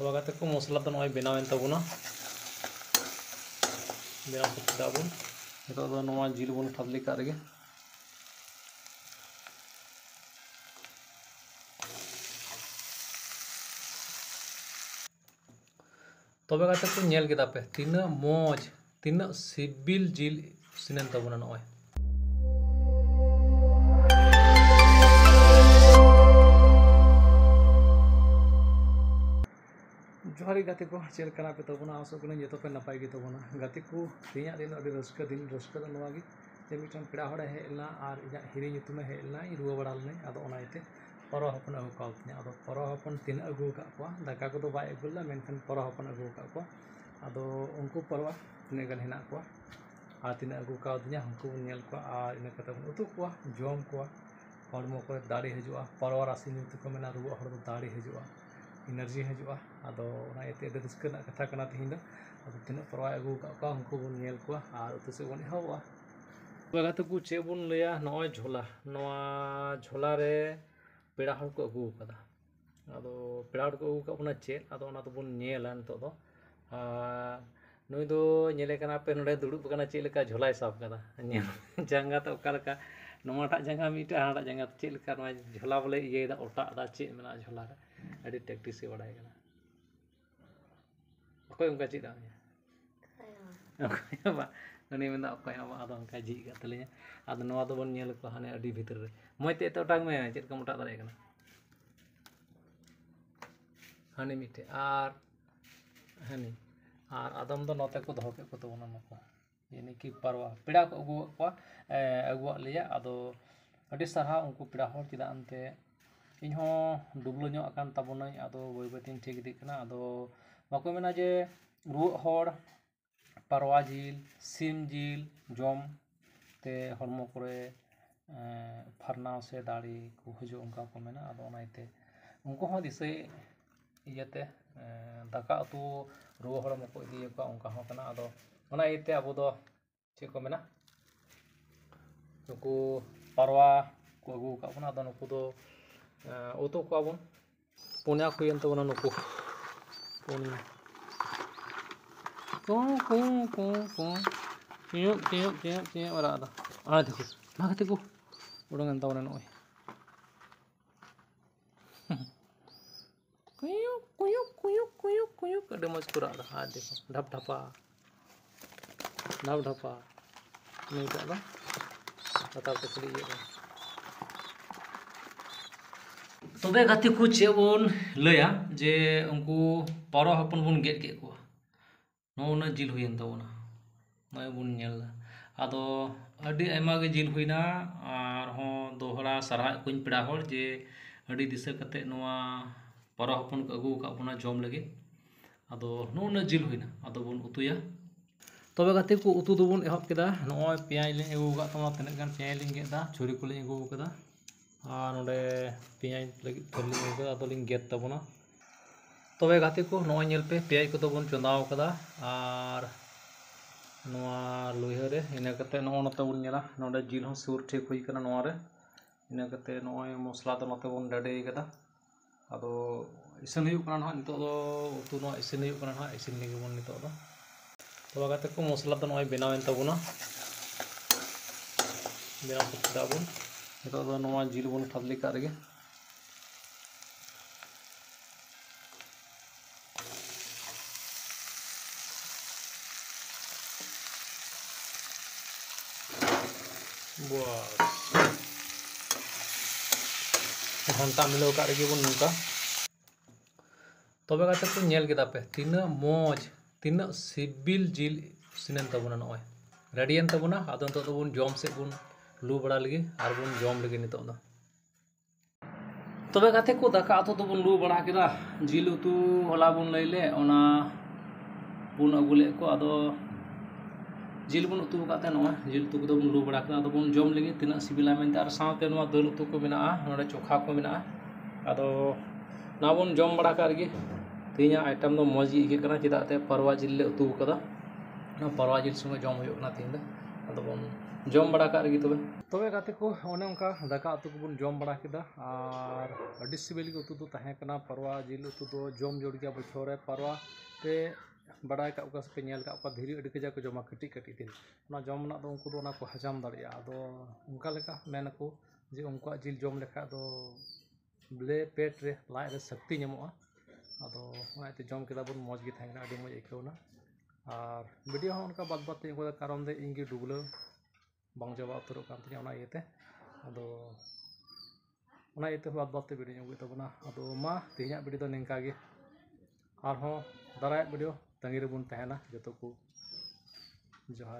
तो गाते को मसला तो नॉय बनावेन तबुना बेना दाबुन नितो दो नोवा जिल बन खादली का रेगे तबे गाते को नेल केदा पे तीना मौज तीना सिबिल जिल सिनेन तबुना नॉय जोहारी गाते को चेल कना पे तबुना आसो कना जतो पे नपाय गे तबुना गाते को तेया दिन अडी रस्का दिन रस्का द नवागी जे मिटन पेड़ा हड़े हेलना और इजा हिरी nyutume हेलना इ रुवा बड़ा लने आदो ओनाइते परो हपन अगु काउतने आदो परो हपन तीन अगु का को दाका को दो बाय अगुला मेनखान परो हपन अगु का को आदो उनको परवा तिने गन हेना को आ तिने अगु काउतने हमको नेल को आ इने कते उतु को जोम को हड़मो को दाड़ी हजुआ परो रासि nyutu को मेना रुवा हड़ दाड़ी हजुआ एनर्जी हजुआ आदो ओना एते अडी रस्का ना कथा कना तिहिंदा आदो तिने परवा अगु का को हमको नेल को आ उतु से बन हवा गाते को चे बन लया नॉय झोला नवा झोला रे पेड़ा हड़ को अगु कदा आदो पेड़ा हड़ को अगु का बना चे आदो ओना तो बन नेला नतो दो नुई दो नेले कना पे नडे दुड़ुब कना चे लेका झोलाय साफ कदा जंगा तो ओका लेका नोमाटा जंगा मीटा हाड़ा जंगा चे लेका नवा झोला बोले ये दा ओटा दा चे मेना झोला रे अडी टैक्टिस से बडाय कना अकोय उनका चे दा अकोय बा उनी मेना अकोय बा आदो उनका जी का तलिया आदो नवा दो बन नेल को हाने अडी भीतर रे मयते तो टांग में चेत का मोटा दारे कना हानि मिटे आर हानि आर आदम दो नोते को दहो के को तो बना नको यानी कि परवा पेड़ा को अगुआ लिया आदो अडी सारा उनको पेड़ा हर चिदा अंते इन हो डुबलो ᱧᱚᱜ akan tabunai ado boi batin ठीक दी कना आदो बाको मेना जे रुआ हर परवा जिल सिम जिल जम ते हरमो करे फरना से दाड़ी को हजो उनका को मेना आदो ओनाइते उनको हो दिसे इयते दाका तो रुआ हर मको इदिए को उनका हो कना आदो ओना इते अबो दो चे को मेना नुको परवा को अगु का बना आदो नुको दो उतो को आबन पुन्या खुयन तो बना नुको पुन्या को पियो वाला दा आ देखो मा कते को उडंगन तवना नोय कुयो कदे मज कुरा दा आ देखो ढप ढपा नहीं दा बताओ तो खली ये तबे गाते को चे बन लया जे उनको परो हपन बन गेट के को नोना जिल हुयन तबना नय बन नेल आदो अडी आयमा गे जिल हुइना आर हो दोहरा सरहा कुन पेड़ा हर जे अडी दिसे कते नोवा परो हपन को अगु का बना जम लगे आदो नोना जिल हुइना आदो बन उतुया तबे गाते को उतु दो बन एहब केदा नोय पेयाज ले अगु का तमा तने गान पेयाज लिंग गेदा छुरी को ले अगु कदा आ नोडे पेयाज लगी थली अगु आदो लिंग गेत तबना तबे गाते को नोय नेल पे पेयाज को तो बन चंदाव कदा आर नोआ लोहे रे इना कते नो नते बन नेला नोडे जिल हो सुर ठीक हुई कना नोआ रे इना कते नोय मसला तो नते बन डडे कदा आदो इसिन हुई कना ना नितो दो उतु नो इसिन हुई कना ना इसिन लगे बन नितो दो तबे गाते को मसला तो नोय बनावेन तबुना बेना दाबुन नितो दो नोआ जिल बन खादली का रेगे घंटा मिलाव का रेगे बन नुका तबे गाते को नेल केदा पे तीना मौज तीना सिबिल जिल सिनेन तबुना नॉय रेडियन तबुना आदो तो बन जम से बन लू बड़ा लगे आर बन जम लगे नितो दा तबे गाते को दाका आतो तो बन लू बड़ा केदा जिल उतु होला बन लैले ओना बन अगुले को आदो जिल बन उतु काते नॉय जिल उतु को बन लू बड़ा केदा आदो बन जम लगे तिना सिबिला मेनते आर साथे नवा दाल उतु को मेना नोडे चोखा को मेना आदो ना बन जम बड़ा का रेगे तीना आइटम दो मौज गे कना चिदाते परवा जिल ले उतु कदा ना परवा जिल संगे जम होयो कना तीन दा आदो बन जम बड़ा का रेगे तबे तबे गाते को ओने उनका दाका उतु को जम बड़ा किदा और अड़ी सिबिल गे उतु दो ताहे कना पारवा जिल उतु दो जम जोड़ गया बछोर रे पारवा पे बड़ाय का उका पे नेल का धीरे अड़ी कजा को जमा कटी कटी दिन ना जम ना दो उनको दो ना को हजाम दाड़िया आदो उनका लेका मेनको जे उनका जिल जम लेखा दो ब्ले पेट रे लाय रे शक्ति नमोआ आदो ओनाते जम केदा बन मौज गे थायना अड़ी मौज एकोना और वीडियो हो उनका बात बात को कारण दे इंगे डुबलो बांग जवा उतरो कान तिया ओना इयते आदो ओना इयते बात बात वीडियो अगुय तबना आदो मा तिया वीडियो दो निंका गे आर हो दाराय वीडियो तंगी रे बुन तहना जतो को जोहार।